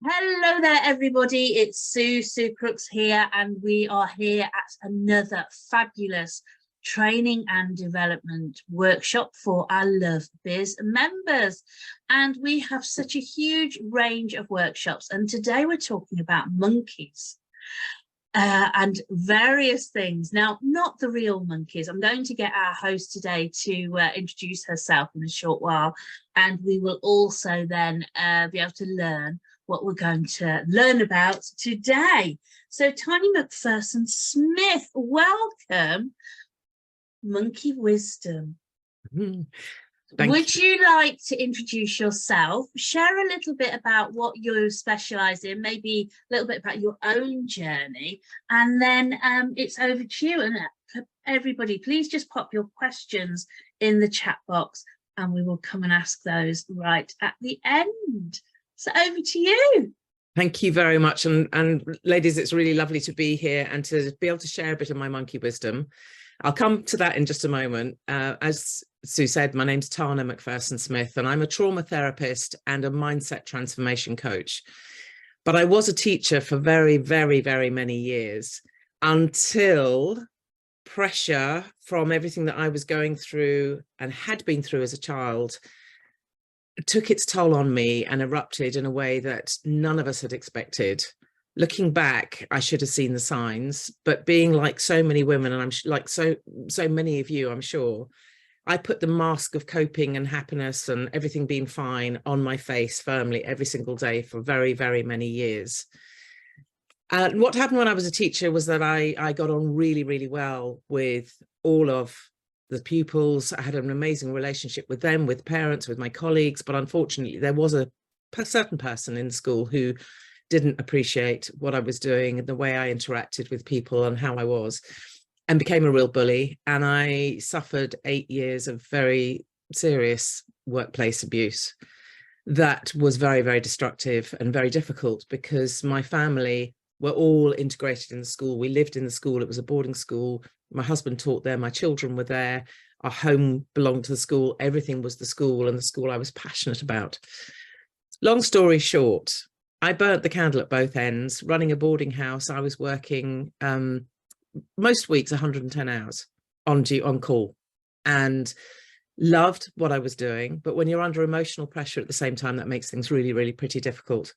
Hello there, everybody. It's Sue Crooks here, and we are here at another fabulous training and development workshop for our LoveBiz members. And we have such a huge range of workshops. And today we're talking about monkeys and various things. Now, not the real monkeys. I'm going to get our host today to introduce herself in a short while. And we will also then be able to learn what we're going to learn about today. So Tana Macpherson-Smith, welcome. Monkey Wisdom. Would you like to introduce yourself, share a little bit about what you specialise in, maybe a little bit about your own journey, and then it's over to you. And everybody, please just pop your questions in the chat box and we will come and ask those right at the end. So over to you. Thank you very much. And ladies, it's really lovely to be here and to be able to share a bit of my monkey wisdom. I'll come to that in just a moment. As Sue said, my name's Tana Macpherson-Smith, and I'm a trauma therapist and a mindset transformation coach. But I was a teacher for very, very, very many years until pressure from everything that I was going through and had been through as a child took its toll on me and erupted in a way that none of us had expected. Looking back, I should have seen the signs, but being like so many women, and I'm like so many of you, I'm sure, I put the mask of coping and happiness and everything being fine on my face firmly every single day for very, very many years. What happened when I was a teacher was that I got on really, really well with all of the pupils. I had an amazing relationship with them, with parents, with my colleagues, but unfortunately there was a certain person in school who didn't appreciate what I was doing and the way I interacted with people and how I was, and became a real bully. And I suffered 8 years of very serious workplace abuse that was very, very destructive and very difficult because my family were all integrated in the school. We lived in the school. It was a boarding school. My husband taught there. My children were there. Our home belonged to the school. Everything was the school, and the school I was passionate about. Long story short, I burnt the candle at both ends. Running a boarding house, I was working most weeks 110 hours on call, and loved what I was doing. But when you're under emotional pressure at the same time, that makes things really, really pretty difficult.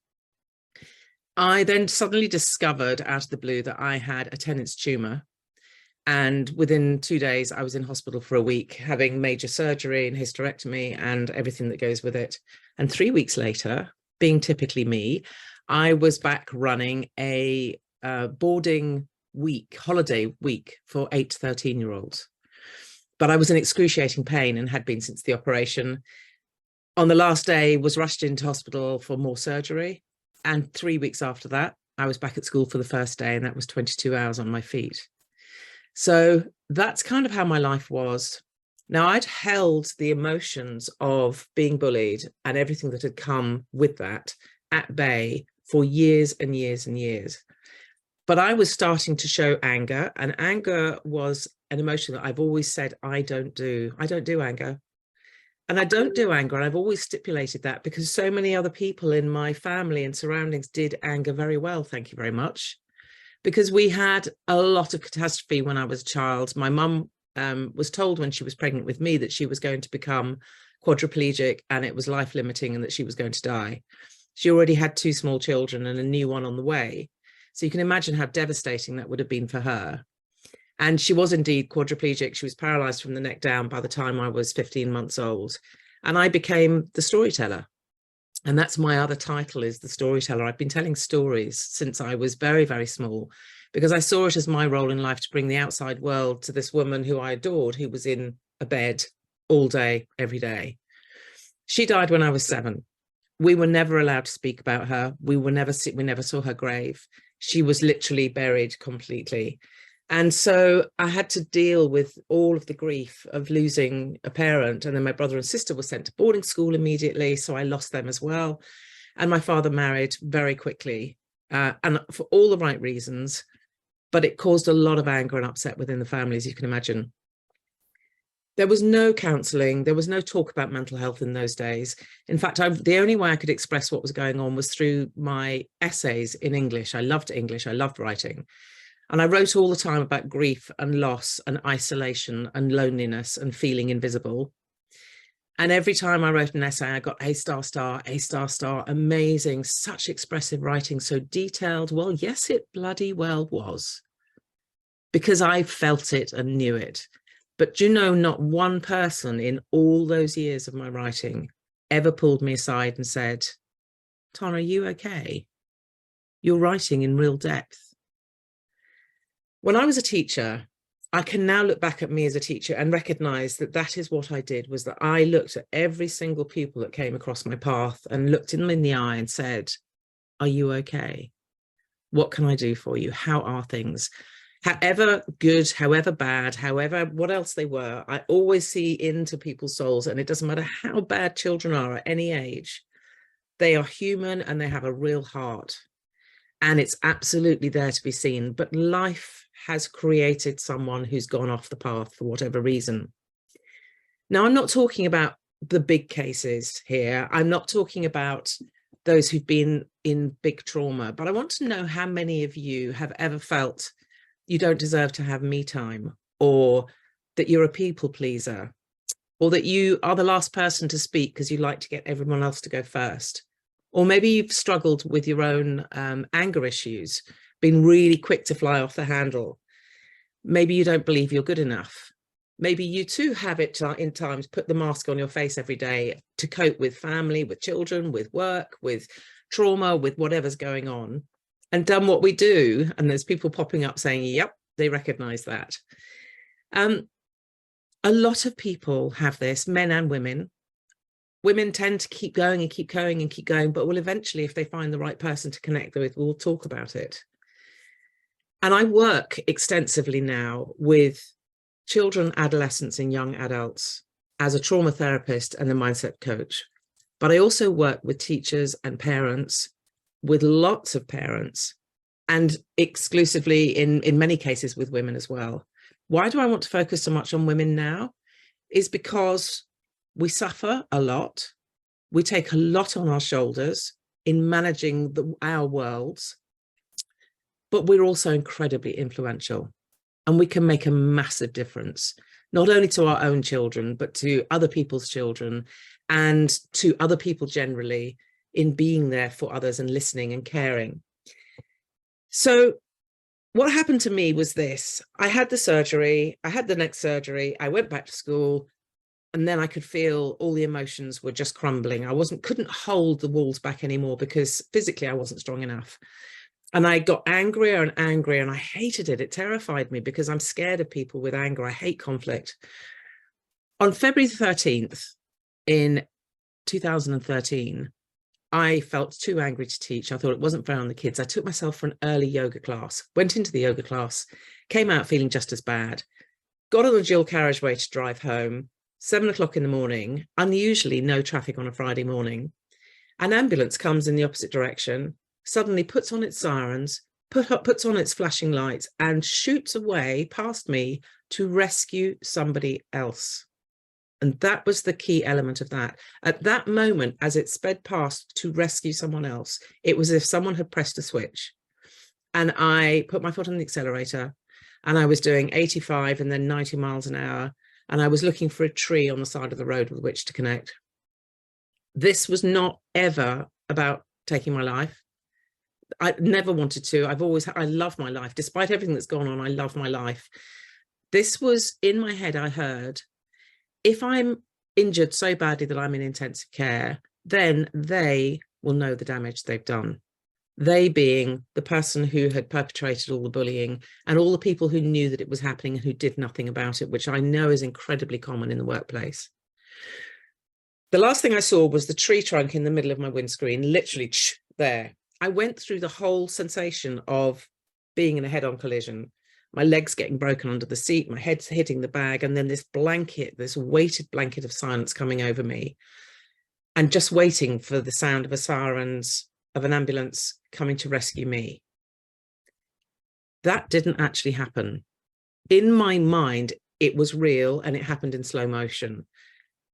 I then suddenly discovered out of the blue that I had a 10-inch tumor. And within 2 days, I was in hospital for a week, having major surgery and hysterectomy and everything that goes with it. And 3 weeks later, being typically me, I was back running a boarding week, holiday week for 8 to 13-year-olds. But I was in excruciating pain and had been since the operation. On the last day, was rushed into hospital for more surgery. And 3 weeks after that, I was back at school for the first day, and that was 22 hours on my feet. So that's kind of how my life was. Now, I'd held the emotions of being bullied and everything that had come with that at bay for years and years and years. But I was starting to show anger, and anger was an emotion that I've always said I don't do. I don't do anger. And I don't do anger, and I've always stipulated that because so many other people in my family and surroundings did anger very well, thank you very much. Because we had a lot of catastrophe when I was a child. My mum was told when she was pregnant with me that she was going to become quadriplegic and it was life-limiting and that she was going to die. She already had 2 small children and a new one on the way. So you can imagine how devastating that would have been for her. And she was indeed quadriplegic. She was paralyzed from the neck down by the time I was 15 months old. And I became the storyteller. And that's my other title, is the storyteller. I've been telling stories since I was very, very small, because I saw it as my role in life to bring the outside world to this woman who I adored, who was in a bed all day, every day. She died when I was 7. We were never allowed to speak about her. We never saw her grave. She was literally buried completely. And so I had to deal with all of the grief of losing a parent. And then my brother and sister were sent to boarding school immediately, so I lost them as well. And my father married very quickly, and for all the right reasons, but it caused a lot of anger and upset within the family, as you can imagine. There was no counselling. There was no talk about mental health in those days. In fact, the only way I could express what was going on was through my essays in English. I loved English. I loved writing. And I wrote all the time about grief and loss and isolation and loneliness and feeling invisible. And every time I wrote an essay, I got A star star, A star star, amazing, such expressive writing, so detailed. Well, yes, it bloody well was, because I felt it and knew it. But do you know, not one person in all those years of my writing ever pulled me aside and said, Tana, are you okay? You're writing in real depth. When I was a teacher, I can now look back at me as a teacher and recognize that that is what I did, was that I looked at every single pupil that came across my path and looked them in the eye and said, are you okay? What can I do for you? How are things? However good, however bad, however, what else they were, I always see into people's souls, and it doesn't matter how bad children are at any age, they are human and they have a real heart, and it's absolutely there to be seen. But life has created someone who's gone off the path for whatever reason. Now, I'm not talking about the big cases here. I'm not talking about those who've been in big trauma, but I want to know how many of you have ever felt you don't deserve to have me time, or that you're a people pleaser, or that you are the last person to speak because you like to get everyone else to go first. Or maybe you've struggled with your own anger issues, been really quick to fly off the handle. Maybe you don't believe you're good enough. Maybe you too have it in times put the mask on your face every day to cope with family, with children, with work, with trauma, with whatever's going on, and done what we do. And there's people popping up saying, yep, they recognize that. A lot of people have this, men and women. Women tend to keep going and keep going and keep going, but will eventually, if they find the right person to connect with, we'll talk about it. And I work extensively now with children, adolescents, and young adults as a trauma therapist and a mindset coach. But I also work with teachers and parents, with lots of parents, and exclusively in many cases with women as well. Why do I want to focus so much on women now? Is because we suffer a lot. We take a lot on our shoulders in managing our worlds, but we're also incredibly influential, and we can make a massive difference, not only to our own children, but to other people's children and to other people generally, in being there for others and listening and caring. So what happened to me was this: I had the surgery, I had the next surgery, I went back to school, and then I could feel all the emotions were just crumbling. I couldn't hold the walls back anymore because physically I wasn't strong enough. And I got angrier and angrier, and I hated it. It terrified me because I'm scared of people with anger. I hate conflict. On February 13th in 2013, I felt too angry to teach. I thought it wasn't fair on the kids. I took myself for an early yoga class, went into the yoga class, came out feeling just as bad, got on a dual carriageway to drive home, 7 o'clock in the morning, unusually no traffic on a Friday morning. An ambulance comes in the opposite direction, suddenly puts on its sirens, puts on its flashing lights, and shoots away past me to rescue somebody else. And that was the key element of that. At that moment, as it sped past to rescue someone else, it was as if someone had pressed a switch. And I put my foot on the accelerator, and I was doing 85 and then 90 miles an hour. And I was looking for a tree on the side of the road with which to connect. This was not ever about taking my life. I never wanted to. I love my life. Despite everything that's gone on, I love my life. This was in my head. I heard, if I'm injured so badly that I'm in intensive care, then they will know the damage they've done. They being the person who had perpetrated all the bullying and all the people who knew that it was happening and who did nothing about it, which I know is incredibly common in the workplace. The last thing I saw was the tree trunk in the middle of my windscreen, literally there. I went through the whole sensation of being in a head-on collision, my legs getting broken under the seat, my head's hitting the bag, and then this blanket, this weighted blanket of silence coming over me, and just waiting for the sound of a sirens, of an ambulance coming to rescue me. That didn't actually happen. In my mind, it was real and it happened in slow motion.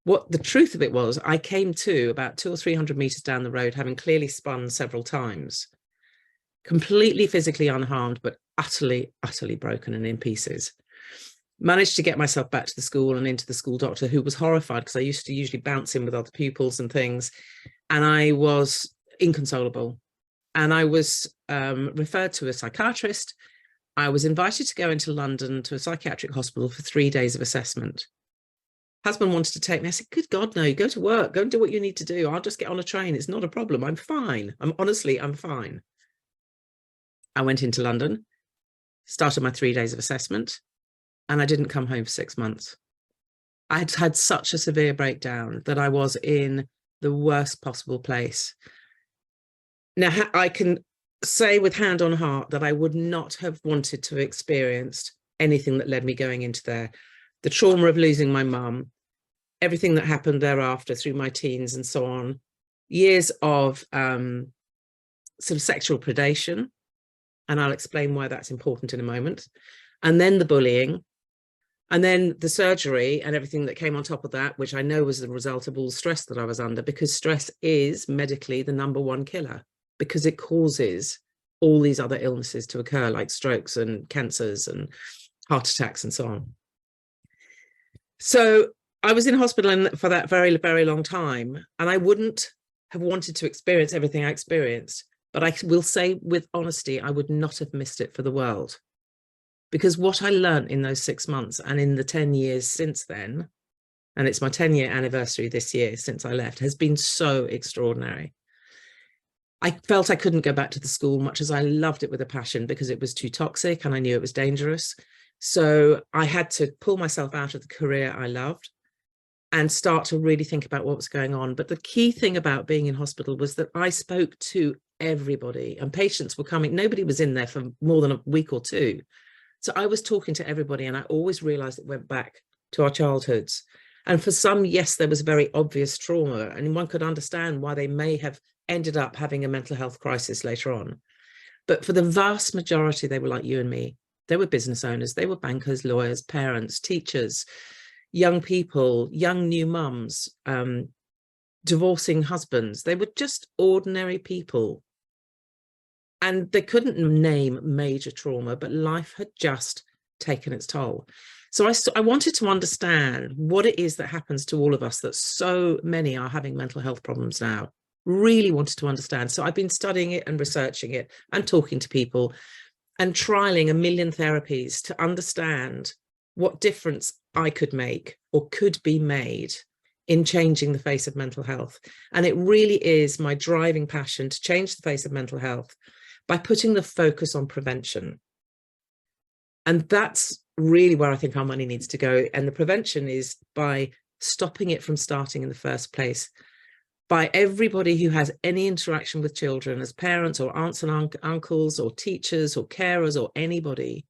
What the truth of it was, I came to about 200 or 300 meters down the road, having clearly spun several times, completely physically unharmed, but utterly, utterly broken and in pieces. Managed to get myself back to the school and into the school doctor, who was horrified because I used to usually bounce in with other pupils and things. And I was inconsolable. And I was referred to a psychiatrist. I was invited to go into London to a psychiatric hospital for 3 days of assessment. Husband wanted to take me. I said, good God, no, go to work, go and do what you need to do. I'll just get on a train. It's not a problem. I'm fine. I'm fine. I went into London, started my 3 days of assessment, and I didn't come home for 6 months. I had had such a severe breakdown that I was in the worst possible place. Now, I can say with hand on heart that I would not have wanted to have experienced anything that led me going into there. The trauma of losing my mum, everything that happened thereafter through my teens and so on, years of sort of sexual predation, and I'll explain why that's important in a moment, and then the bullying, and then the surgery and everything that came on top of that, which I know was the result of all the stress that I was under, because stress is medically the #1 killer, because it causes all these other illnesses to occur, like strokes and cancers and heart attacks and so on. So I was in hospital for that very, very long time, and I wouldn't have wanted to experience everything I experienced, but I will say with honesty, I would not have missed it for the world. Because what I learned in those 6 months and in the 10 years since then, and it's my 10-year anniversary this year since I left, has been so extraordinary. I felt I couldn't go back to the school, much as I loved it with a passion, because it was too toxic and I knew it was dangerous. So I had to pull myself out of the career I loved and start to really think about what was going on. But the key thing about being in hospital was that I spoke to everybody, and patients were coming. Nobody was in there for more than a week or two. So I was talking to everybody, and I always realized it went back to our childhoods. And for some, yes, there was very obvious trauma, and one could understand why they may have ended up having a mental health crisis later on. But for the vast majority, they were like you and me. They were business owners, they were bankers, lawyers, parents, teachers, young people, young new mums, divorcing husbands. They were just ordinary people. And they couldn't name major trauma, but life had just taken its toll. So I wanted to understand what it is that happens to all of us, that so many are having mental health problems now. Really wanted to understand. So I've been studying it and researching it and talking to people and trialing a million therapies to understand what difference I could make or could be made in changing the face of mental health. And it really is my driving passion to change the face of mental health by putting the focus on prevention. And that's really where I think our money needs to go. And the prevention is by stopping it from starting in the first place, by everybody who has any interaction with children as parents or aunts and uncles or teachers or carers or anybody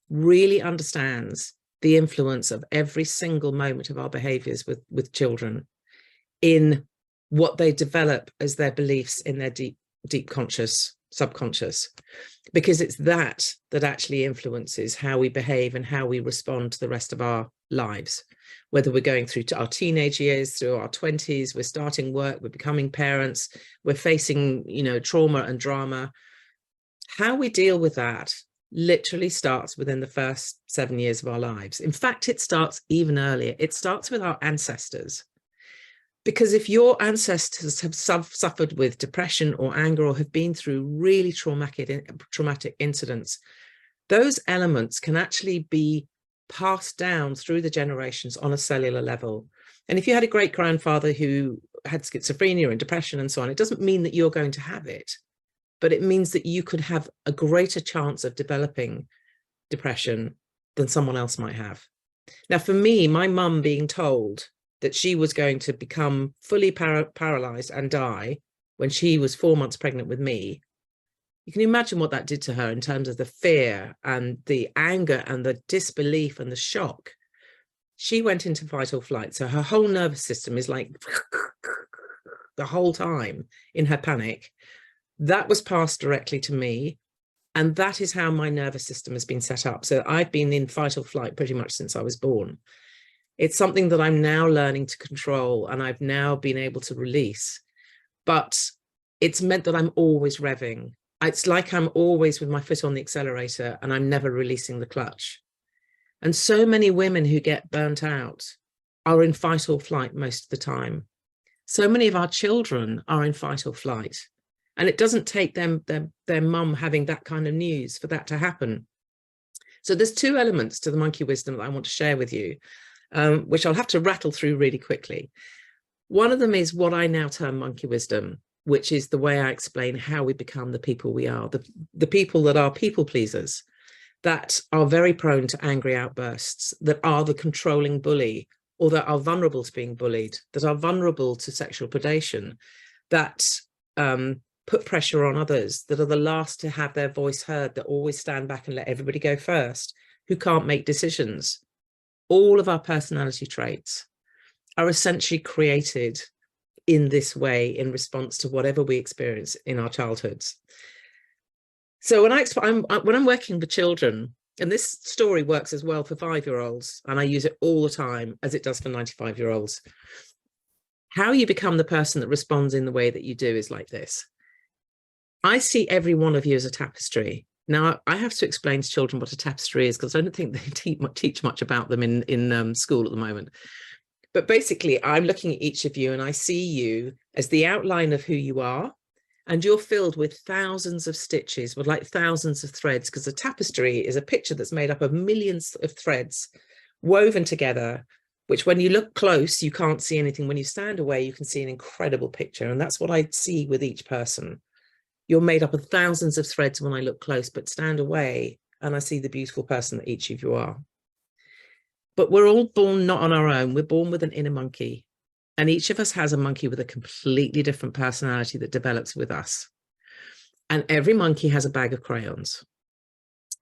really understands the influence of every single moment of our behaviors with children in what they develop as their beliefs in their deep conscious, subconscious, because it's that actually influences how we behave and how we respond to the rest of our lives, whether we're going through to our teenage years, through our 20s, we're starting work, we're becoming parents, we're facing, trauma and drama. How we deal with that literally starts within the first 7 years of our lives. In fact, it starts even earlier. It starts with our ancestors. Because if your ancestors have suffered with depression or anger or have been through really traumatic incidents, those elements can actually be passed down through the generations on a cellular level. And if you had a great grandfather who had schizophrenia and depression and so on, it doesn't mean that you're going to have it, but it means that you could have a greater chance of developing depression than someone else might have. Now, for me, my mum being told that she was going to become fully paralyzed and die when she was 4 months pregnant with me, you can imagine what that did to her in terms of the fear and the anger and the disbelief and the shock. She went into fight or flight. So her whole nervous system is like the whole time in her panic. That was passed directly to me. And that is how my nervous system has been set up. So I've been in fight or flight pretty much since I was born. It's something that I'm now learning to control, and I've now been able to release. But it's meant that I'm always revving. It's like I'm always with my foot on the accelerator and I'm never releasing the clutch. And so many women who get burnt out are in fight or flight most of the time. So many of our children are in fight or flight. And it doesn't take them, their mum having that kind of news for that to happen. So there's two elements to the monkey wisdom that I want to share with you, which I'll have to rattle through really quickly. One of them is what I now term monkey wisdom, which is the way I explain how we become the people we are, the people that are people pleasers, that are very prone to angry outbursts, that are the controlling bully, or that are vulnerable to being bullied, that are vulnerable to sexual predation, that put pressure on others, that are the last to have their voice heard, that always stand back and let everybody go first, who can't make decisions. All of our personality traits are essentially created in this way in response to whatever we experience in our childhoods. So when I'm working with children, and this story works as well for 5-year-olds, and I use it all the time as it does for 95-year-olds. How you become the person that responds in the way that you do is like this. I see every one of you as a tapestry. Now, I have to explain to children what a tapestry is because I don't think they teach much about them in school at the moment. But basically, I'm looking at each of you and I see you as the outline of who you are. And you're filled with thousands of stitches, with like thousands of threads, because a tapestry is a picture that's made up of millions of threads woven together, which when you look close, you can't see anything. When you stand away, you can see an incredible picture. And that's what I see with each person. You're made up of thousands of threads when I look close, but stand away and I see the beautiful person that each of you are. But we're all born not on our own. We're born with an inner monkey. And each of us has a monkey with a completely different personality that develops with us. And every monkey has a bag of crayons.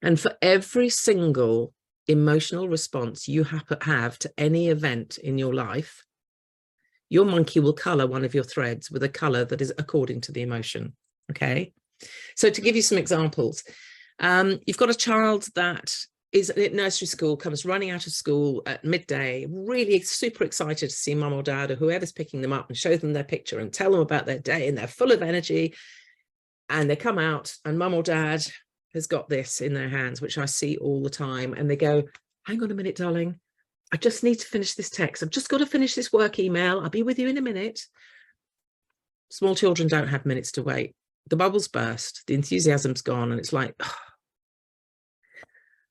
And for every single emotional response you have to any event in your life, your monkey will color one of your threads with a color that is according to the emotion. Okay. So to give you some examples, you've got a child that is at nursery school, comes running out of school at midday, really super excited to see mum or dad or whoever's picking them up and show them their picture and tell them about their day, and they're full of energy. And they come out and mum or dad has got this in their hands, which I see all the time. And they go, hang on a minute, darling. I just need to finish this text. I've just got to finish this work email. I'll be with you in a minute. Small children don't have minutes to wait. The bubbles burst, the enthusiasm's gone, and it's like, oh.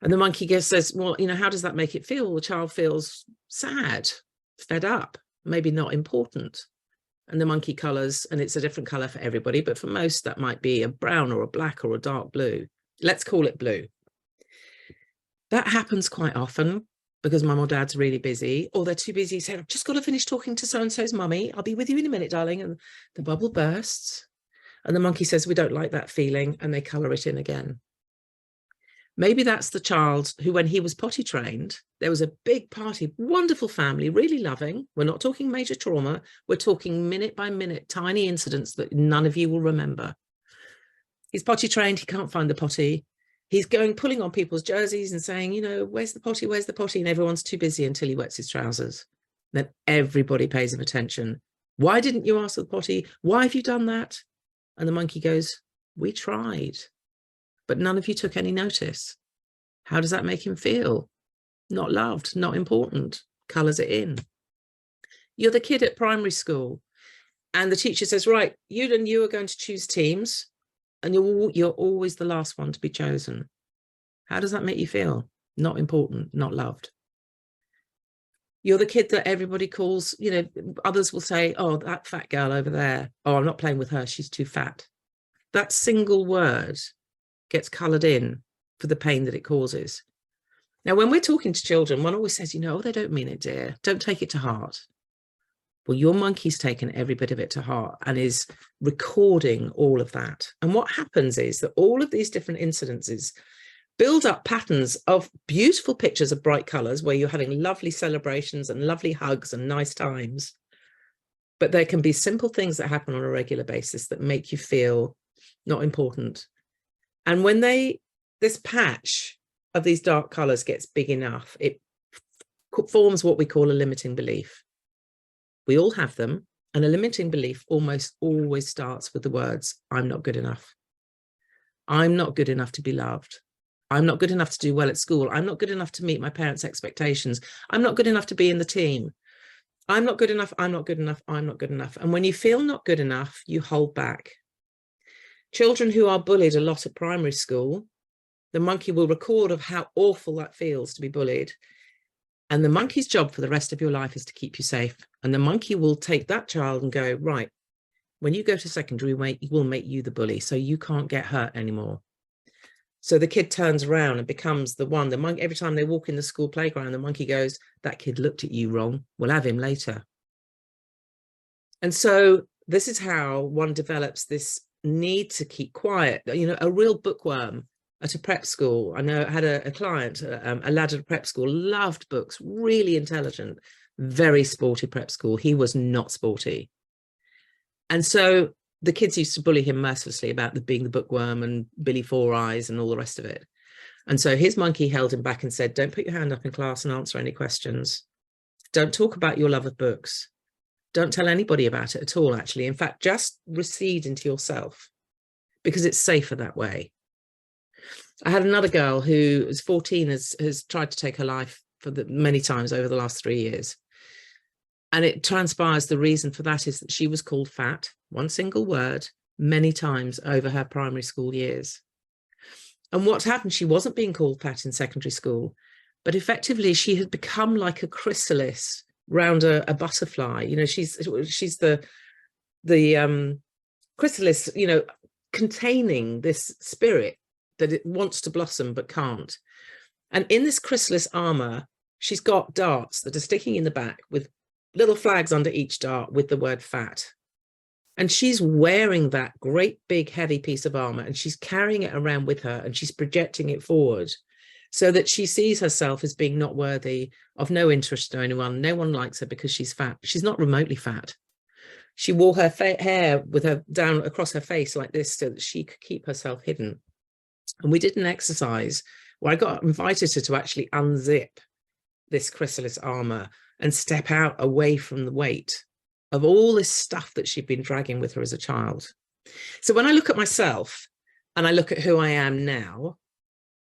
And the monkey says, well, you know, how does that make it feel? The child feels sad, fed up, maybe not important. And the monkey colors, and it's a different color for everybody, but for most that might be a brown or a black or a dark blue. Let's call it blue. That happens quite often because mum or dad's really busy, or they're too busy saying, I've just got to finish talking to so-and-so's mummy. I'll be with you in a minute, darling. And the bubble bursts. And the monkey says, we don't like that feeling, and they color it in again. Maybe that's the child who, when he was potty trained, there was a big party, wonderful family, really loving. We're not talking major trauma. We're talking minute by minute, tiny incidents that none of you will remember. He's potty trained. He can't find the potty. He's pulling on people's jerseys and saying, you know, where's the potty? Where's the potty? And everyone's too busy until he wets his trousers. Then everybody pays him attention. Why didn't you ask for the potty? Why have you done that? And the monkey goes, we tried, but none of you took any notice. How does that make him feel? Not loved, not important, colors it in. You're the kid at primary school and the teacher says, right, you are going to choose teams and you're always the last one to be chosen. How does that make you feel? Not important, not loved. You're the kid that everybody calls, you know, others will say, oh, that fat girl over there. Oh, I'm not playing with her. She's too fat. That single word gets coloured in for the pain that it causes. Now, when we're talking to children, one always says, you know, oh, they don't mean it, dear. Don't take it to heart. Well, your monkey's taken every bit of it to heart and is recording all of that. And what happens is that all of these different incidences build up patterns of beautiful pictures of bright colours where you're having lovely celebrations and lovely hugs and nice times. But there can be simple things that happen on a regular basis that make you feel not important. And when this patch of these dark colors gets big enough, it forms what we call a limiting belief. We all have them. And a limiting belief almost always starts with the words, I'm not good enough. I'm not good enough to be loved. I'm not good enough to do well at school. I'm not good enough to meet my parents' expectations. I'm not good enough to be in the team. I'm not good enough. I'm not good enough. I'm not good enough. And when you feel not good enough, you hold back. Children who are bullied a lot at primary school, the monkey will record of how awful that feels to be bullied. And the monkey's job for the rest of your life is to keep you safe. And the monkey will take that child and go, right, when you go to secondary, we'll make you the bully, so you can't get hurt anymore. So the kid turns around and becomes the one, the monkey, every time they walk in the school playground, the monkey goes, that kid looked at you wrong. We'll have him later. And so this is how one develops this need to keep quiet, you know, a real bookworm. At a prep school, I know I had a client, a lad at a prep school, loved books, really intelligent, very sporty prep school. He was not sporty. And so the kids used to bully him mercilessly about being the bookworm and Billy Four Eyes and all the rest of it. And so his monkey held him back and said, don't put your hand up in class and answer any questions. Don't talk about your love of books. Don't tell anybody about it at all, actually. In fact, just recede into yourself because it's safer that way. I had another girl who was 14, has tried to take her life many times over the last 3 years. And it transpires the reason for that is that she was called fat, one single word, many times over her primary school years. And what happened, she wasn't being called fat in secondary school, but effectively she had become like a chrysalis round a butterfly. You know, she's the chrysalis, you know, containing this spirit that it wants to blossom but can't. And in this chrysalis armor, she's got darts that are sticking in the back with little flags under each dart with the word fat. And she's wearing that great big heavy piece of armor and she's carrying it around with her and she's projecting it forward so that she sees herself as being not worthy, of no interest to anyone. No one likes her because she's fat. She's not remotely fat. She wore her hair with her down across her face like this so that she could keep herself hidden. And we did an exercise where I got invited to actually unzip this chrysalis armor and step out away from the weight of all this stuff that she'd been dragging with her as a child. So when I look at myself and I look at who I am now,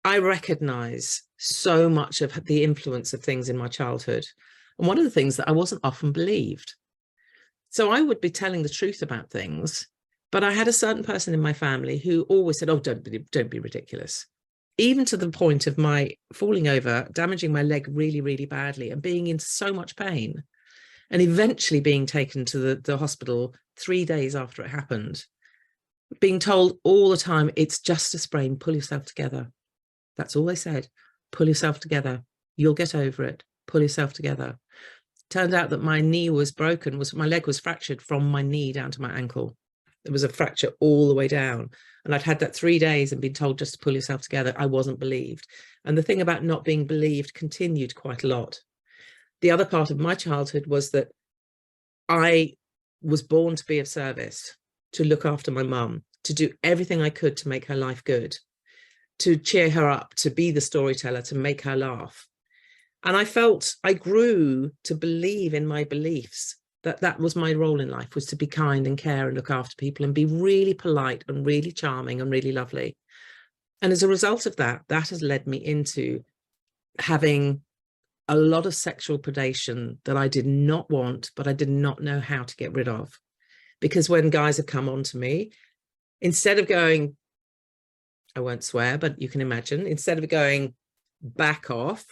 I recognize so much of the influence of things in my childhood. And one of the things that I wasn't often believed. So I would be telling the truth about things, but I had a certain person in my family who always said, oh, don't be ridiculous. Even to the point of my falling over, damaging my leg really, really badly and being in so much pain and eventually being taken to the hospital 3 days after it happened, being told all the time, it's just a sprain, pull yourself together. That's all they said, pull yourself together. You'll get over it, pull yourself together. Turned out that my knee was broken, my leg was fractured from my knee down to my ankle. There was a fracture all the way down. And I'd had that 3 days and been told just to pull yourself together. I wasn't believed. And the thing about not being believed continued quite a lot. The other part of my childhood was that I was born to be of service, to look after my mum, to do everything I could to make her life good, to cheer her up, to be the storyteller, to make her laugh. And I grew to believe in my beliefs that was my role in life, was to be kind and care and look after people and be really polite and really charming and really lovely. And as a result of that, that has led me into having a lot of sexual predation that I did not want, but I did not know how to get rid of. Because when guys have come on to me, instead of going, I won't swear, but you can imagine, instead of going, back off,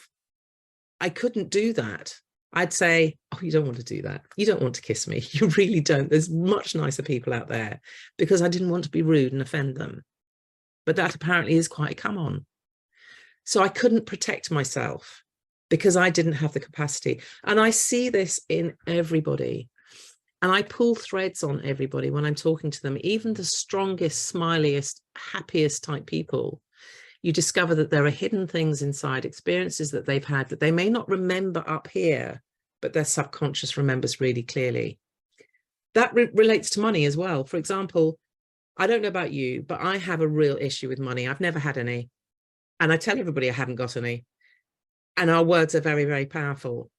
I couldn't do that. I'd say, oh, you don't want to do that. You don't want to kiss me. You really don't. There's much nicer people out there, because I didn't want to be rude and offend them. But that apparently is quite a come on. So I couldn't protect myself because I didn't have the capacity. And I see this in everybody. And I pull threads on everybody when I'm talking to them, even the strongest, smiliest, happiest type people. You discover that there are hidden things inside, experiences that they've had that they may not remember up here, but their subconscious remembers really clearly. That relates to money as well. For example, I don't know about you, but I have a real issue with money. I've never had any. And I tell everybody I haven't got any. And our words are very, very powerful.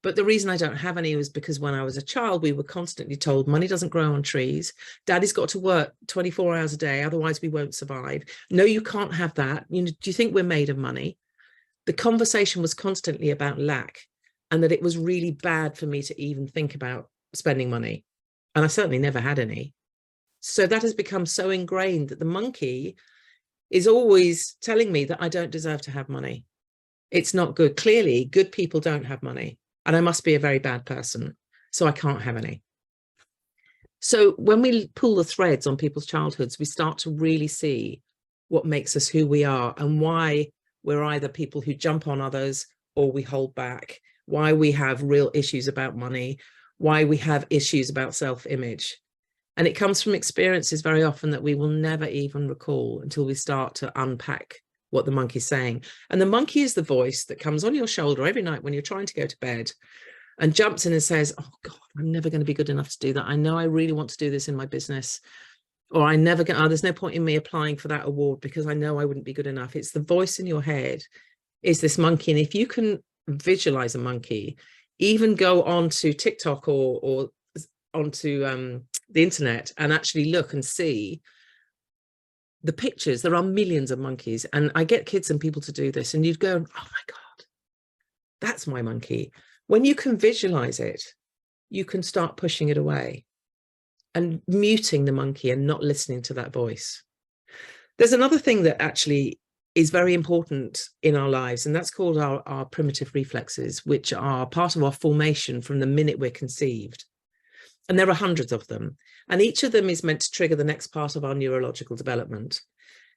But the reason I don't have any was because when I was a child, we were constantly told money doesn't grow on trees. Daddy's got to work 24 hours a day, otherwise we won't survive. No, you can't have that. You know, do you think we're made of money? The conversation was constantly about lack, and that it was really bad for me to even think about spending money. And I certainly never had any. So that has become so ingrained that the monkey is always telling me that I don't deserve to have money. It's not good. Clearly, good people don't have money, and I must be a very bad person, so I can't have any. So when we pull the threads on people's childhoods, we start to really see what makes us who we are and why we're either people who jump on others or we hold back, why we have real issues about money, why we have issues about self-image. And it comes from experiences very often that we will never even recall until we start to unpack what the monkey's saying. And the monkey is the voice that comes on your shoulder every night when you're trying to go to bed and jumps in and says, oh God, I'm never going to be good enough to do that. I know I really want to do this in my business. Or I never get, there's no point in me applying for that award because I know I wouldn't be good enough. It's the voice in your head is this monkey. And if you can visualize a monkey, even go onto TikTok or onto the internet and actually look and see the pictures. There are millions of monkeys, and I get kids and people to do this, and you'd go, oh my God, that's my monkey. When you can visualize it, you can start pushing it away and muting the monkey and not listening to that voice. There's another thing that actually is very important in our lives, and that's called our primitive reflexes, which are part of our formation from the minute we're conceived. And there are hundreds of them. And each of them is meant to trigger the next part of our neurological development.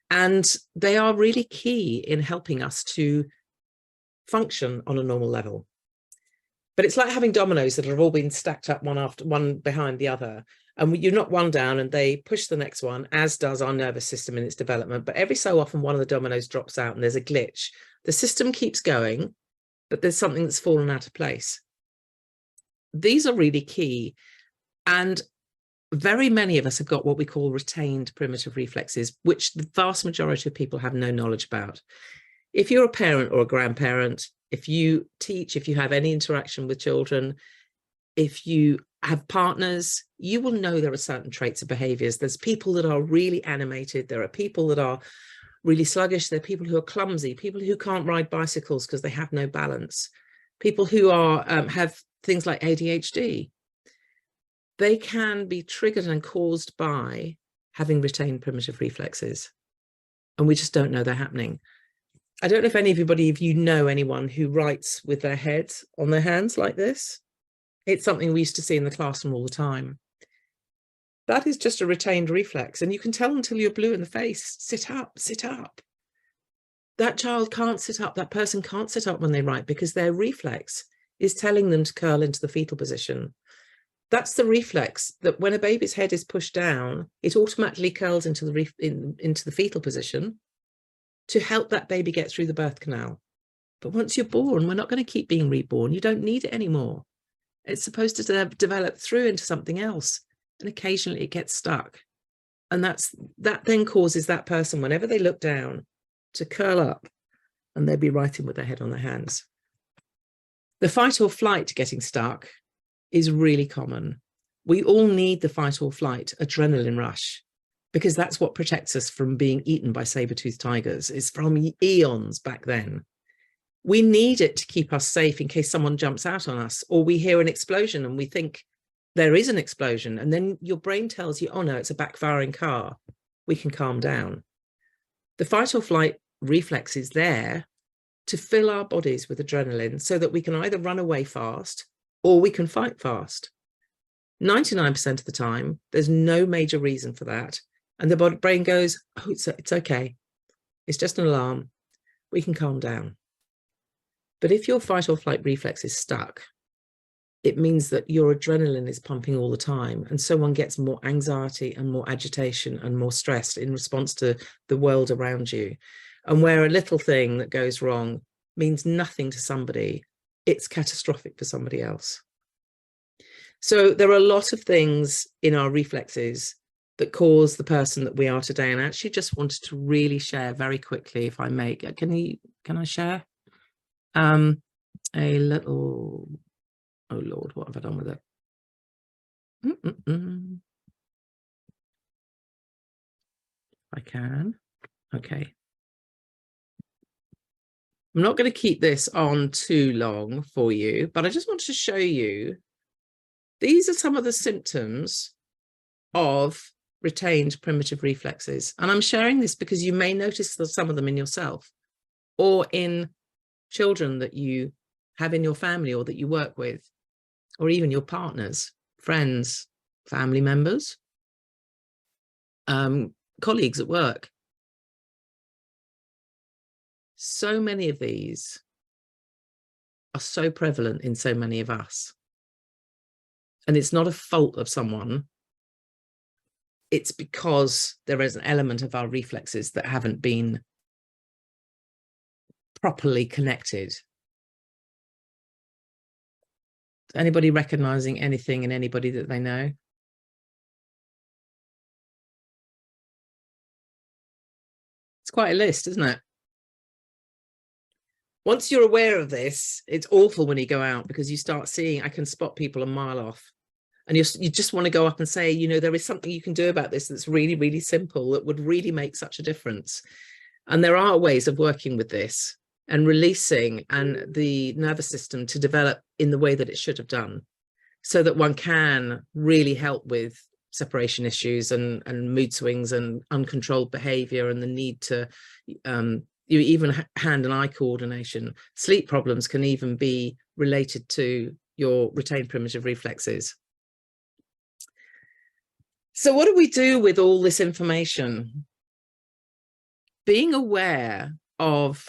And they are really key in helping us to function on a normal level. But it's like having dominoes that have all been stacked up one behind the other. And you knock one down and they push the next one, as does our nervous system in its development. But every so often, one of the dominoes drops out and there's a glitch. The system keeps going, but there's something that's fallen out of place. These are really key. And very many of us have got what we call retained primitive reflexes, which the vast majority of people have no knowledge about. If you're a parent or a grandparent, if you teach, if you have any interaction with children, if you have partners, you will know there are certain traits of behaviors. There's people that are really animated. There are people that are really sluggish. There are people who are clumsy, people who can't ride bicycles because they have no balance, people who are have things like ADHD. They can be triggered and caused by having retained primitive reflexes. And we just don't know they're happening. I don't know if anybody of you know anyone who writes with their head on their hands like this. It's something we used to see in the classroom all the time. That is just a retained reflex. And you can tell until you're blue in the face, sit up, sit up. That child can't sit up. That person can't sit up when they write because their reflex is telling them to curl into the fetal position. That's the reflex that when a baby's head is pushed down, it automatically curls into the fetal position to help that baby get through the birth canal. But once you're born, we're not going to keep being reborn. You don't need it anymore. It's supposed to develop through into something else. And occasionally it gets stuck. And that then causes that person, whenever they look down, to curl up and they'll be writing with their head on their hands. The fight or flight getting stuck is really common. We all need the fight or flight adrenaline rush because that's what protects us from being eaten by saber-toothed tigers. It's from eons back then. We need it to keep us safe in case someone jumps out on us, or we hear an explosion and we think there is an explosion, and then your brain tells you, oh no, it's a backfiring car. We can calm down. The fight or flight reflex is there to fill our bodies with adrenaline so that we can either run away fast or we can fight fast. 99% of the time, there's no major reason for that. And the brain goes, oh, it's okay. It's just an alarm. We can calm down. But if your fight or flight reflex is stuck, it means that your adrenaline is pumping all the time. And so one gets more anxiety and more agitation and more stress in response to the world around you. And where a little thing that goes wrong means nothing to somebody, it's catastrophic for somebody else. So there are a lot of things in our reflexes that cause the person that we are today. And I actually just wanted to really share very quickly, if I may. Can I share a little, oh Lord, what have I done with it? I can. Okay. I'm not going to keep this on too long for you, but I just want to show you, these are some of the symptoms of retained primitive reflexes. And I'm sharing this because you may notice some of them in yourself or in children that you have in your family or that you work with, or even your partners, friends, family members, colleagues at work. So many of these are so prevalent in so many of us. And it's not a fault of someone. It's because there is an element of our reflexes that haven't been properly connected. Anybody recognizing anything in anybody that they know? It's quite a list, isn't it? Once you're aware of this, it's awful when you go out, because you start seeing, I can spot people a mile off. And you just want to go up and say, you know, there is something you can do about this that's really, really simple, that would really make such a difference. And there are ways of working with this and releasing and the nervous system to develop in the way that it should have done, so that one can really help with separation issues and mood swings and uncontrolled behavior and the need to even hand and eye coordination. Sleep problems can even be related to your retained primitive reflexes. So what do we do with all this information? Being aware of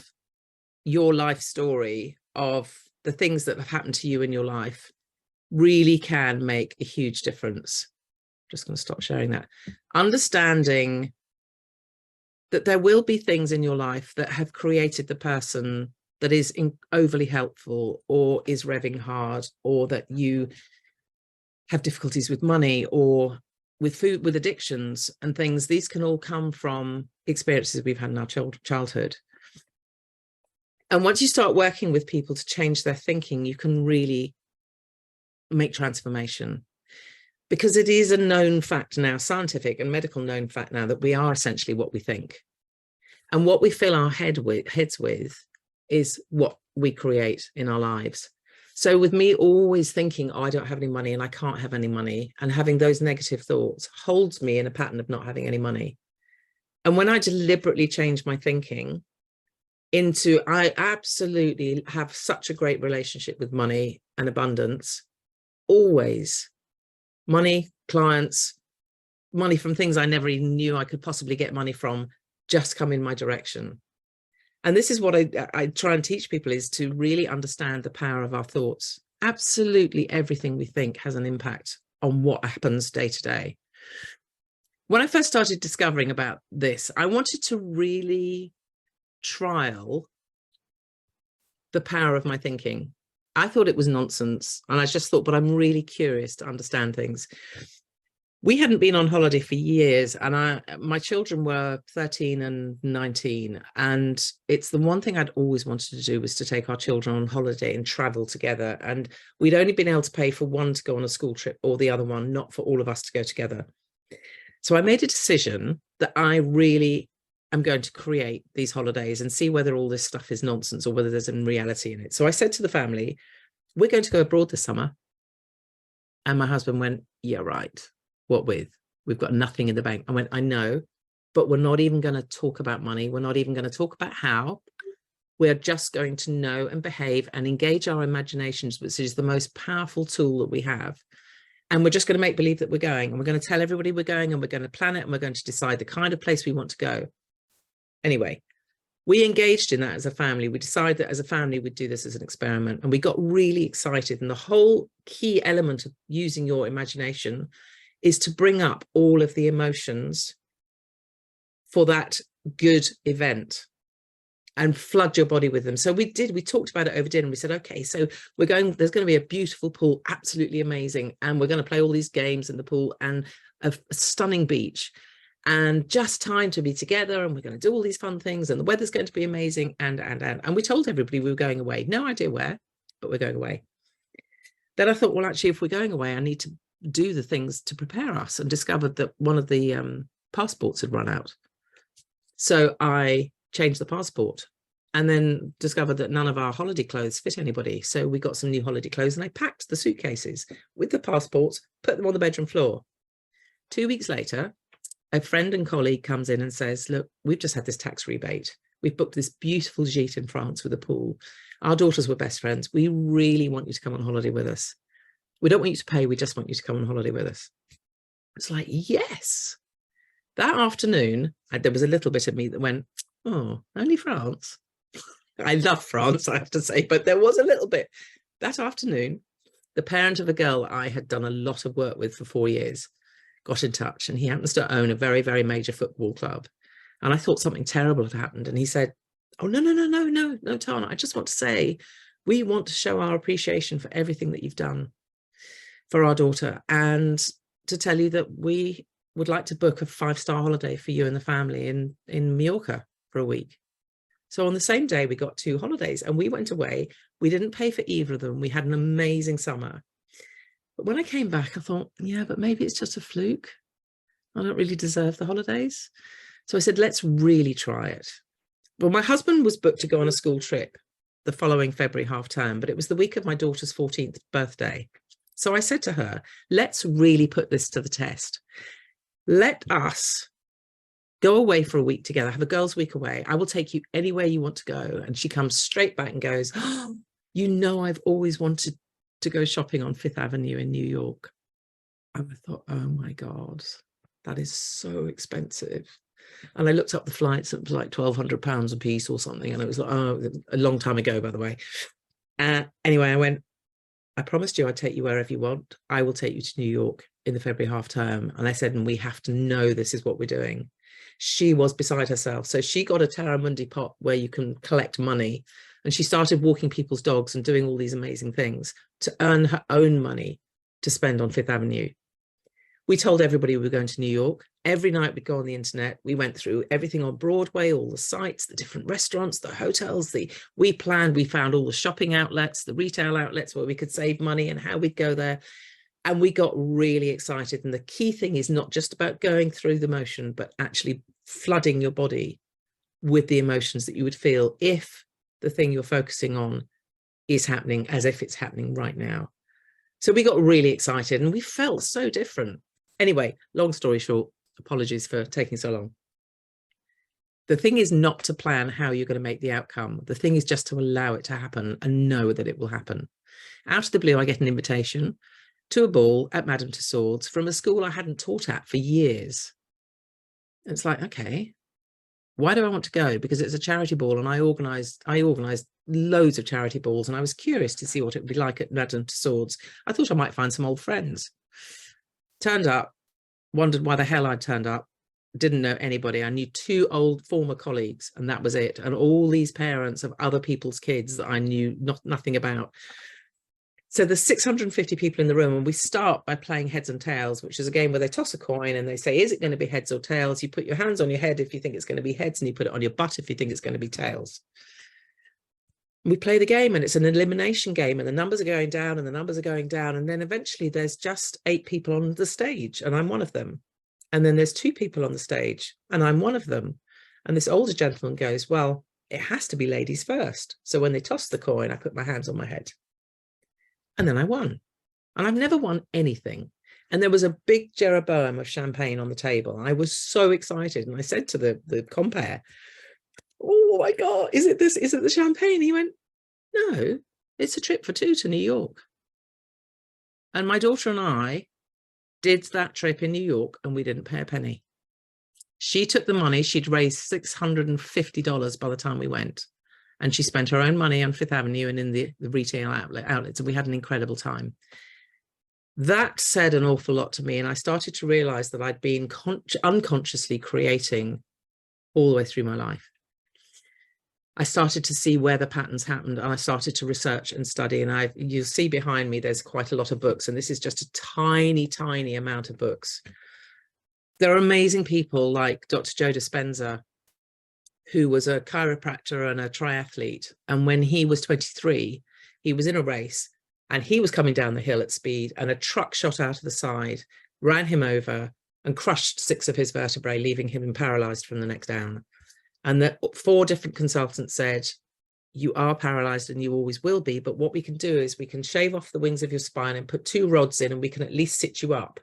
your life story, of the things that have happened to you in your life, really can make a huge difference. Just going to stop sharing that. Understanding that there will be things in your life that have created the person that is overly helpful, or is revving hard, or that you have difficulties with money, or with food, with addictions and things. These can all come from experiences we've had in our childhood. And once you start working with people to change their thinking, you can really make transformation, because it is a known fact now, scientific and medical known fact now, that we are essentially what we think. And what we fill our heads with is what we create in our lives. So with me always thinking, oh, I don't have any money and I can't have any money, and having those negative thoughts holds me in a pattern of not having any money. And when I deliberately change my thinking into, I absolutely have such a great relationship with money and abundance, always money, clients, money from things I never even knew I could possibly get money from, just come in my direction. And this is what I try and teach people, is to really understand the power of our thoughts. Absolutely everything we think has an impact on what happens day to day. When I first started discovering about this, I wanted to really trial the power of my thinking. I thought it was nonsense, and I just thought, but I'm really curious to understand things. We hadn't been on holiday for years, and my children were 13 and 19, and it's the one thing I'd always wanted to do, was to take our children on holiday and travel together. And we'd only been able to pay for one to go on a school trip, or the other one not for all of us to go together. So I made a decision that I really am going to create these holidays and see whether all this stuff is nonsense or whether there's a reality in it. So I said to the family, we're going to go abroad this summer. And my husband went, yeah, right. What with? We've got nothing in the bank. I went, I know, but we're not even going to talk about money. We're not even going to talk about how. We're just going to know and behave and engage our imaginations, which is the most powerful tool that we have. And we're just going to make believe that we're going, and we're going to tell everybody we're going, and we're going to plan it, and we're going to decide the kind of place we want to go. Anyway, we engaged in that as a family. We decided that as a family, we'd do this as an experiment, and we got really excited. And the whole key element of using your imagination is to bring up all of the emotions for that good event and flood your body with them. So we talked about it over dinner. We said, okay, so there's going to be a beautiful pool, absolutely amazing. And we're going to play all these games in the pool. And a stunning beach, and just time to be together, and we're going to do all these fun things, and the weather's going to be amazing, and we told everybody we were going away. No idea where, but we're going away. Then I thought, well, actually, if we're going away, I need to do the things to prepare us, and discovered that one of the passports had run out. So I changed the passport, and then discovered that none of our holiday clothes fit anybody. So we got some new holiday clothes, and I packed the suitcases with the passports, put them on the bedroom floor. 2 weeks later, a friend and colleague comes in and says, look, we've just had this tax rebate. We've booked this beautiful gîte in France with a pool. Our daughters were best friends. We really want you to come on holiday with us. We don't want you to pay. We just want you to come on holiday with us. It's like, yes. That afternoon, there was a little bit of me that went, oh, only France. I love France, I have to say, but there was a little bit. That afternoon, the parent of a girl I had done a lot of work with for 4 years got in touch, and he happens to own a very, very major football club. And I thought something terrible had happened. And he said, oh, no, Tana, I just want to say, we want to show our appreciation for everything that you've done for our daughter, and to tell you that we would like to book a 5-star holiday for you and the family in Mallorca for a week. So on the same day, we got 2 holidays, and we went away. We didn't pay for either of them. We had an amazing summer. But when I came back, I thought, yeah, but maybe it's just a fluke. I don't really deserve the holidays. So I said, let's really try it. Well, my husband was booked to go on a school trip the following February half term, but it was the week of my daughter's 14th birthday. So I said to her, let's really put this to the test. Let us go away for a week together, have a girls' week away. I will take you anywhere you want to go. And she comes straight back and goes, oh, you know, I've always wanted to go shopping on Fifth Avenue in New York. And I thought, oh my God, that is so expensive. And I looked up the flights, it was like £1,200 a piece or something. And it was like, oh, a long time ago, by the way. Anyway, I went, I promised you I'd take you wherever you want. I will take you to New York in the February half term. And I said, and we have to know this is what we're doing. She was beside herself. So she got a Terra Mundi pot where you can collect money. And she started walking people's dogs and doing all these amazing things to earn her own money to spend on Fifth Avenue. We told everybody we were going to New York. Every night we'd go on the internet. We went through everything on Broadway, all the sites, the different restaurants, the hotels. We found all the shopping outlets, the retail outlets where we could save money and how we'd go there. And we got really excited. And the key thing is not just about going through the motion, but actually flooding your body with the emotions that you would feel if the thing you're focusing on is happening as if it's happening right now. So we got really excited and we felt so different. Anyway, long story short, apologies for taking so long. The thing is not to plan how you're going to make the outcome. The thing is just to allow it to happen and know that it will happen. Out of the blue, I get an invitation to a ball at Madame Tussauds from a school I hadn't taught at for years. It's like, okay, why do I want to go? Because it's a charity ball, and I organised loads of charity balls, and I was curious to see what it would be like at Madame Tussauds. I thought I might find some old friends. Turned up, wondered why the hell I'd turned up, didn't know anybody. I knew 2 old former colleagues, and that was it. And all these parents of other people's kids that I knew nothing about. So there's 650 people in the room, and we start by playing heads and tails, which is a game where they toss a coin and they say, is it going to be heads or tails? You put your hands on your head if you think it's going to be heads, and you put it on your butt if you think it's going to be tails. We play the game, and it's an elimination game, and the numbers are going down and the numbers are going down. And then eventually there's just 8 people on the stage, and I'm one of them. And then there's 2 people on the stage, and I'm one of them. And this older gentleman goes, well, it has to be ladies first. So when they toss the coin, I put my hands on my head. And then I won. And I've never won anything. And there was a big Jeroboam of champagne on the table. I was so excited. And I said to the compere, oh my God, is it this? Is it the champagne? He went, no, it's a trip for 2 to New York. And my daughter and I did that trip in New York, and we didn't pay a penny. She took the money. She'd raised $650 by the time we went. And she spent her own money on Fifth Avenue and in the retail outlets. And we had an incredible time. That said an awful lot to me. And I started to realize that I'd been unconsciously creating all the way through my life. I started to see where the patterns happened, and I started to research and study. And you'll see behind me, there's quite a lot of books. And this is just a tiny, tiny amount of books. There are amazing people like Dr. Joe Dispenza, who was a chiropractor and a triathlete. And when he was 23, he was in a race and he was coming down the hill at speed, and a truck shot out of the side, ran him over and crushed 6 of his vertebrae, leaving him paralyzed from the neck down. And the 4 different consultants said, you are paralyzed and you always will be, but what we can do is we can shave off the wings of your spine and put 2 rods in, and we can at least sit you up.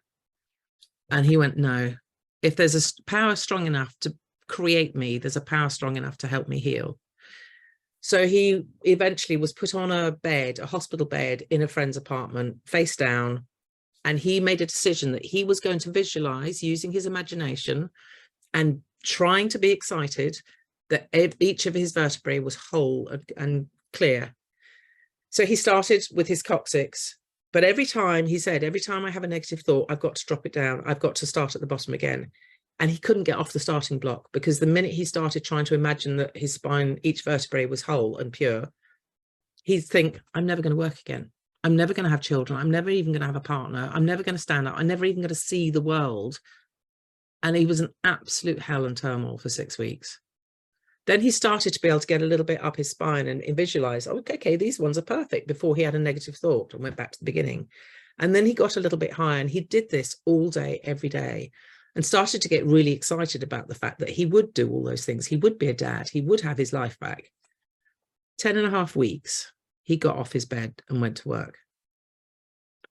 And he went, no, if there's a power strong enough to create me, there's a power strong enough to help me heal. So he eventually was put on a bed, a hospital bed in a friend's apartment, face down. And he made a decision that he was going to visualize using his imagination and trying to be excited that each of his vertebrae was whole and clear. So he started with his coccyx, but every time he said, every time I have a negative thought, I've got to drop it down. I've got to start at the bottom again. And he couldn't get off the starting block, because the minute he started trying to imagine that his spine, each vertebrae was whole and pure, he'd think, I'm never going to work again. I'm never going to have children. I'm never even going to have a partner. I'm never going to stand up. I'm never even going to see the world. And he was an absolute hell and turmoil for 6 weeks. Then he started to be able to get a little bit up his spine and visualize, okay, these ones are perfect, before he had a negative thought and went back to the beginning. And then he got a little bit higher, and he did this all day, every day, and started to get really excited about the fact that he would do all those things. He would be a dad. He would have his life back. 10.5 weeks, he got off his bed and went to work.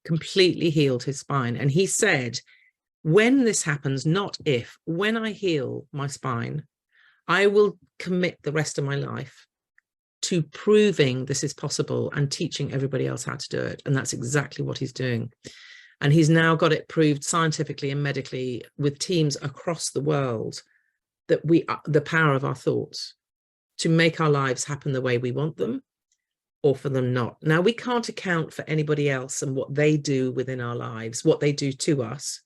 Completely healed his spine. And he said, when this happens, not if, when I heal my spine, I will commit the rest of my life to proving this is possible and teaching everybody else how to do it. And that's exactly what he's doing. And he's now got it proved scientifically and medically with teams across the world that the power of our thoughts to make our lives happen the way we want them, or for them not. Now, we can't account for anybody else and what they do within our lives, what they do to us.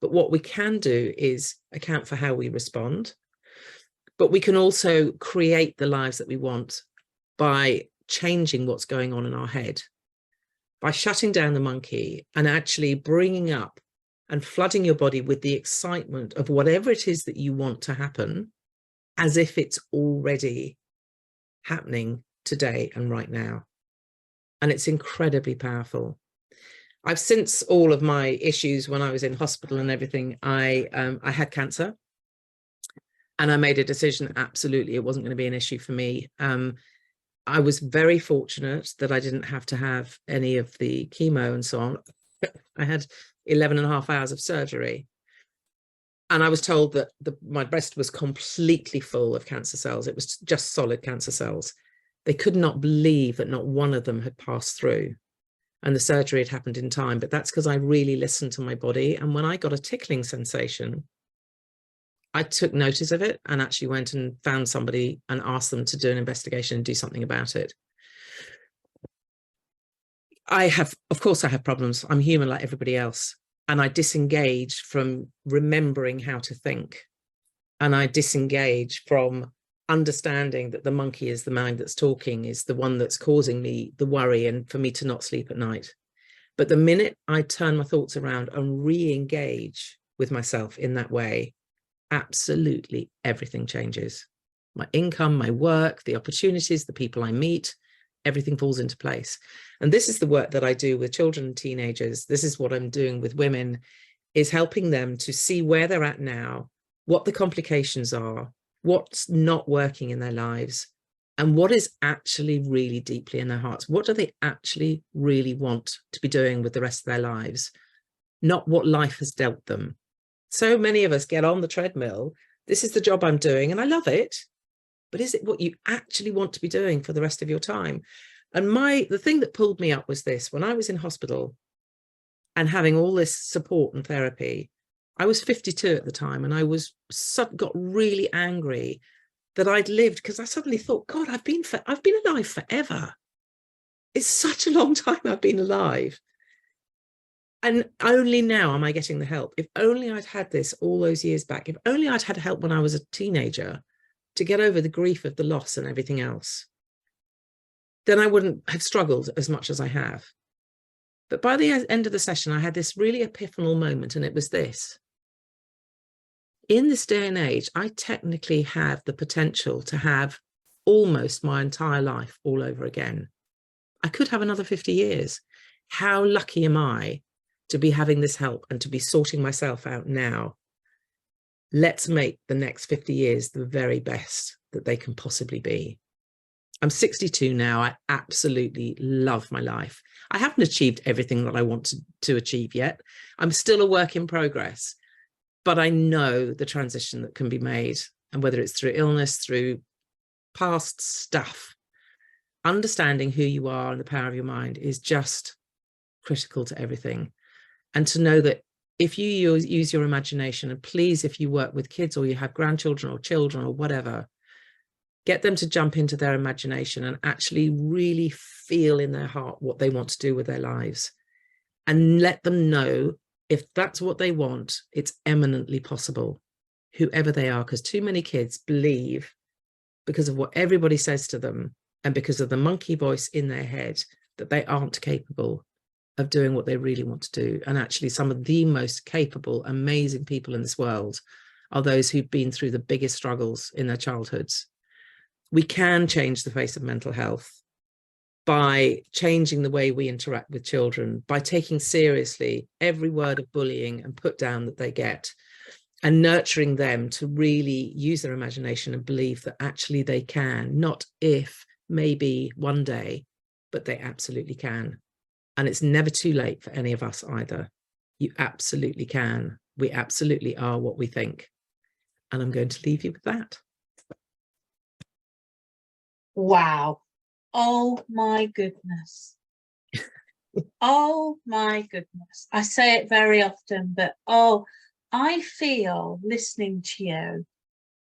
But what we can do is account for how we respond. But we can also create the lives that we want by changing what's going on in our head, by shutting down the monkey and actually bringing up and flooding your body with the excitement of whatever it is that you want to happen, as if it's already happening today and right now. And it's incredibly powerful. I've, since all of my issues when I was in hospital and everything, I had cancer. And I made a decision, absolutely, it wasn't going to be an issue for me. I was very fortunate that I didn't have to have any of the chemo and so on. I had 11.5 hours of surgery. And I was told that my breast was completely full of cancer cells. It was just solid cancer cells. They could not believe that not one of them had passed through. And the surgery had happened in time. But that's because I really listened to my body. And when I got a tickling sensation, I took notice of it and actually went and found somebody and asked them to do an investigation and do something about it. Of course I have problems. I'm human like everybody else. And I disengage from remembering how to think. And I disengage from understanding that the monkey is the mind that's talking, is the one that's causing me the worry and for me to not sleep at night. But the minute I turn my thoughts around and re-engage with myself in that way, absolutely everything changes. My income, my work, the opportunities, the people I meet, everything falls into place. And this is the work that I do with children and teenagers. This is what I'm doing with women, is helping them to see where they're at now, what the complications are, what's not working in their lives, and what is actually really deeply in their hearts. What do they actually really want to be doing with the rest of their lives? Not what life has dealt them. So many of us get on the treadmill. This is the job I'm doing and I love it. But is it what you actually want to be doing for the rest of your time? And the thing that pulled me up was this: when I was in hospital and having all this support and therapy, I was 52 at the time, and I got really angry that I'd lived, because I suddenly thought, God, I've been alive forever. It's such a long time I've been alive. And only now am I getting the help. If only I'd had this all those years back, if only I'd had help when I was a teenager to get over the grief of the loss and everything else, then I wouldn't have struggled as much as I have. But by the end of the session, I had this really epiphanal moment, and it was this: In this day and age, I technically have the potential to have almost my entire life all over again. I could have another 50 years. How lucky am I to be having this help and to be sorting myself out now? Let's make the next 50 years the very best that they can possibly be. I'm 62 now. I absolutely love my life. I haven't achieved everything that I want to achieve yet. I'm still a work in progress, but I know the transition that can be made, and whether it's through illness, through past stuff, understanding who you are and the power of your mind is just critical to everything. And to know that if you use your imagination, and please, if you work with kids or you have grandchildren or children or whatever, get them to jump into their imagination and actually really feel in their heart what they want to do with their lives, and let them know if that's what they want, it's eminently possible, whoever they are, because too many kids believe, because of what everybody says to them and because of the monkey voice in their head, that they aren't capable of doing what they really want to do. And actually, some of the most capable, amazing people in this world are those who've been through the biggest struggles in their childhoods. We can change the face of mental health by changing the way we interact with children, by taking seriously every word of bullying and put down that they get, and nurturing them to really use their imagination and believe that actually they can, not if, maybe one day, but they absolutely can. And it's never too late for any of us either. You absolutely can. We absolutely are what we think. And I'm going to leave you with that. Wow. Oh my goodness. Oh my goodness. I say it very often, but I feel listening to you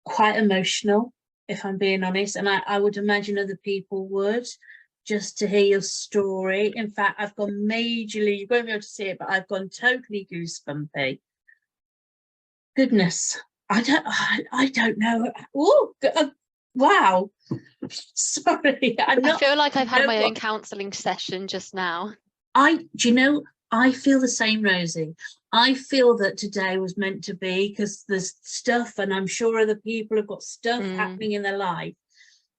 quite emotional, if I'm being honest. And I would imagine other people would, just to hear your story. In fact, I've gone majorly, you won't be able to see it, but I've gone totally goosebumpy. Goodness. I don't know. Oh, wow. Sorry. I feel like I've had my own counselling session just now. Do you know, I feel the same, Rosie. I feel that today was meant to be, because there's stuff, and I'm sure other people have got stuff happening in their life,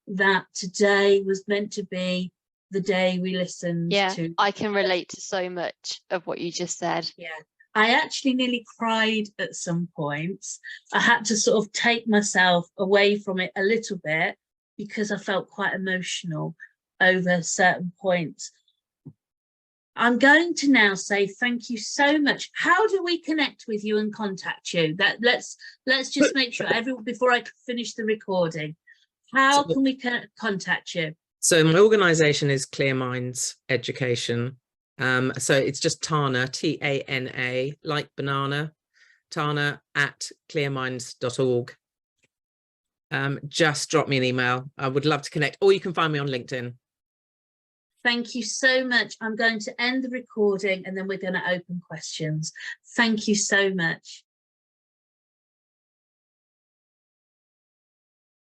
that today was meant to be the day we listened to. I can relate to so much of what you just said. Yeah. I actually nearly cried at some points. I had to sort of take myself away from it a little bit because I felt quite emotional over certain points. I'm going to now say thank you so much. How do we connect with you and contact you? Let's just make sure, before I finish the recording, how can we contact you? So my organisation is ClearMinds Education. So it's just Tana, T-A-N-A, like banana, Tana at clearminds.org. Just drop me an email. I would love to connect, or you can find me on LinkedIn. Thank you so much. I'm going to end the recording and then we're going to open questions. Thank you so much.